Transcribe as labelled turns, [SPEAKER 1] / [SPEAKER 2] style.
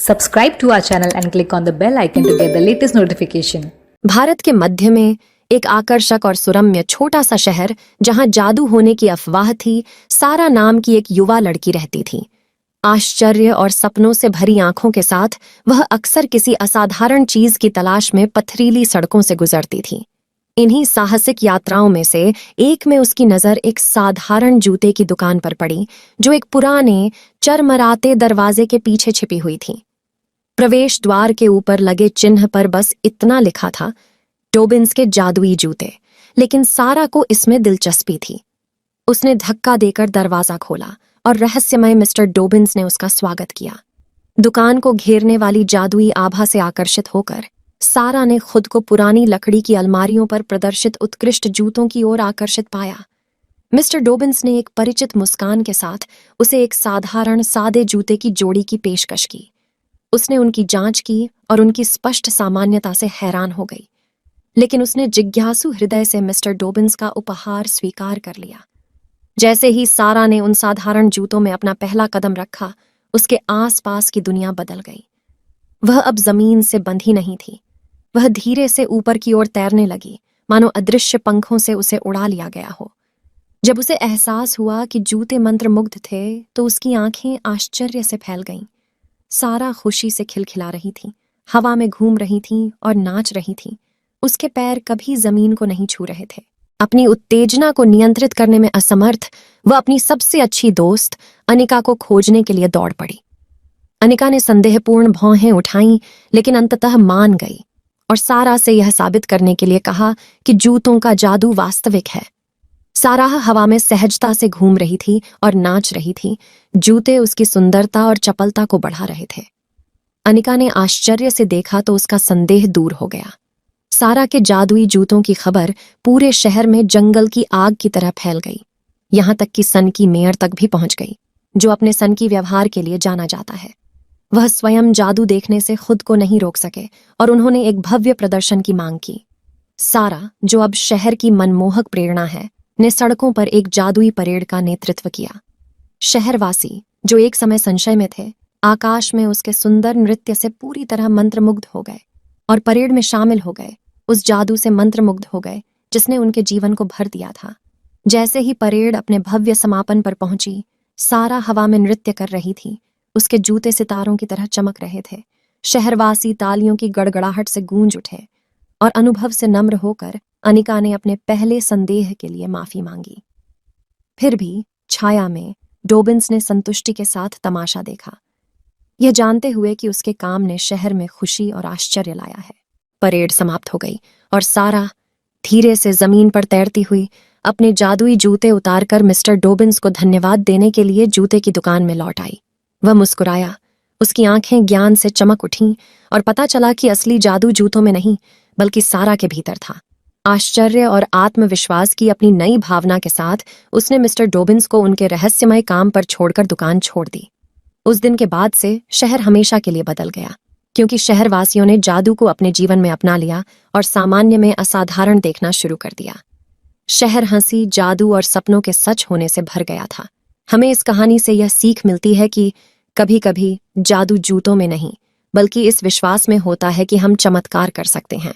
[SPEAKER 1] Subscribe to our channel and click on the bell icon to get the latest notification.
[SPEAKER 2] Bharat के मध्य में एक आकर्षक और सुरम्य छोटा सा शहर जहां जादू होने की अफवाह थी, सारा नाम की एक युवा लड़की रहती थी। आश्चर्य और सपनों से भरी आंखों के साथ वह अक्सर किसी असाधारण चीज की तलाश में पथरीली सड़कों से गुजरती थी। इन्हीं साहसिक यात्राओं में से एक में उसकी नजर एक साधारण जूते की दुकान पर पड़ी, जो एक पुराने चरमराते दरवाजे के पीछे छिपी हुई थी। प्रवेश द्वार के ऊपर लगे चिन्ह पर बस इतना लिखा था, डोबिन्स के जादुई जूते। लेकिन सारा को इसमें दिलचस्पी थी। उसने धक्का देकर दरवाजा खोला और रहस्यमय मिस्टर डोबिन्स ने उसका स्वागत किया। दुकान को घेरने वाली जादुई आभा से आकर्षित होकर सारा ने खुद को पुरानी लकड़ी की अलमारियों पर प्रदर्शित उत्कृष्ट जूतों की ओर आकर्षित पाया। मिस्टर डोबिन्स ने एक परिचित मुस्कान के साथ उसे एक साधारण सादे जूते की जोड़ी की पेशकश की। उसने उनकी जांच की और उनकी स्पष्ट सामान्यता से हैरान हो गई, लेकिन उसने जिज्ञासु हृदय से मिस्टर डोबिन्स का उपहार स्वीकार कर लिया। जैसे ही सारा ने उन साधारण जूतों में अपना पहला कदम रखा, उसके आसपास की दुनिया बदल गई। वह अब जमीन से बंधी नहीं थी। वह धीरे से ऊपर की ओर तैरने लगी, मानो अदृश्य पंखों से उसे उड़ा लिया गया हो। जब उसे एहसास हुआ कि जूते मंत्रमुग्ध थे, तो उसकी आंखें आश्चर्य से फैल गईं। सारा खुशी से खिलखिला रही थी, हवा में घूम रही थी और नाच रही थी। उसके पैर कभी जमीन को नहीं छू रहे थे। अपनी उत्तेजना को नियंत्रित करने में असमर्थ, वह अपनी सबसे अच्छी दोस्त अनिका को खोजने के लिए दौड़ पड़ी। अनिका ने संदेहपूर्ण भौहें उठाईं, लेकिन अंततः मान गई और सारा से यह साबित करने के लिए कहा कि जूतों का जादू वास्तविक है। सारा हवा में सहजता से घूम रही थी और नाच रही थी। जूते उसकी सुंदरता और चपलता को बढ़ा रहे थे। अनिका ने आश्चर्य से देखा तो उसका संदेह दूर हो गया। सारा के जादुई जूतों की खबर पूरे शहर में जंगल की आग की तरह फैल गई। यहां तक कि सन की मेयर तक भी पहुंच गई, जो अपने सन की व्यवहार के लिए जाना जाता है। वह स्वयं जादू देखने से खुद को नहीं रोक सके और उन्होंने एक भव्य प्रदर्शन की मांग की। सारा, जो अब शहर की मनमोहक प्रेरणा है, ने सड़कों पर एक जादुई परेड का नेतृत्व किया। शहरवासी, जो एक समय संशय में थे, आकाश में उसके सुंदर नृत्य से पूरी तरह मंत्रमुग्ध हो गए और परेड में शामिल हो गए। उस जादू से मंत्रमुग्ध हो गए जिसने उनके जीवन को भर दिया था। जैसे ही परेड अपने भव्य समापन पर पहुंची, सारा हवा में नृत्य कर रही थी। उसके जूते सितारों की तरह चमक रहे थे। शहरवासी तालियों की गड़गड़ाहट से गूंज उठे और अनुभव से नम्र होकर अनिका ने अपने पहले संदेह के लिए माफी मांगी। फिर भी छाया में डोबिन्स ने संतुष्टि के साथ तमाशा देखा, यह जानते हुए कि उसके काम ने शहर में खुशी और आश्चर्य लाया है। परेड समाप्त हो गई और सारा धीरे से जमीन पर तैरती हुई अपने जादुई जूते उतारकर मिस्टर डोबिन्स को धन्यवाद देने के लिए जूते की दुकान में लौट आई। वह मुस्कुराया, उसकी आंखें ज्ञान से चमक उठीं और पता चला कि असली जादू जूतों में नहीं, बल्कि सारा के भीतर था। आश्चर्य और आत्मविश्वास की अपनी नई भावना के साथ उसने मिस्टर डोबिन्स को उनके रहस्यमय काम पर छोड़कर दुकान छोड़ दी। उस दिन के बाद से शहर हमेशा के लिए बदल गया, क्योंकि शहरवासियों ने जादू को अपने जीवन में अपना लिया और सामान्य में असाधारण देखना शुरू कर दिया। शहर हंसी, जादू और सपनों के सच होने से भर गया था। हमें इस कहानी से यह सीख मिलती है कि कभी कभी जादू जूतों में नहीं, बल्कि इस विश्वास में होता है कि हम चमत्कार कर सकते हैं।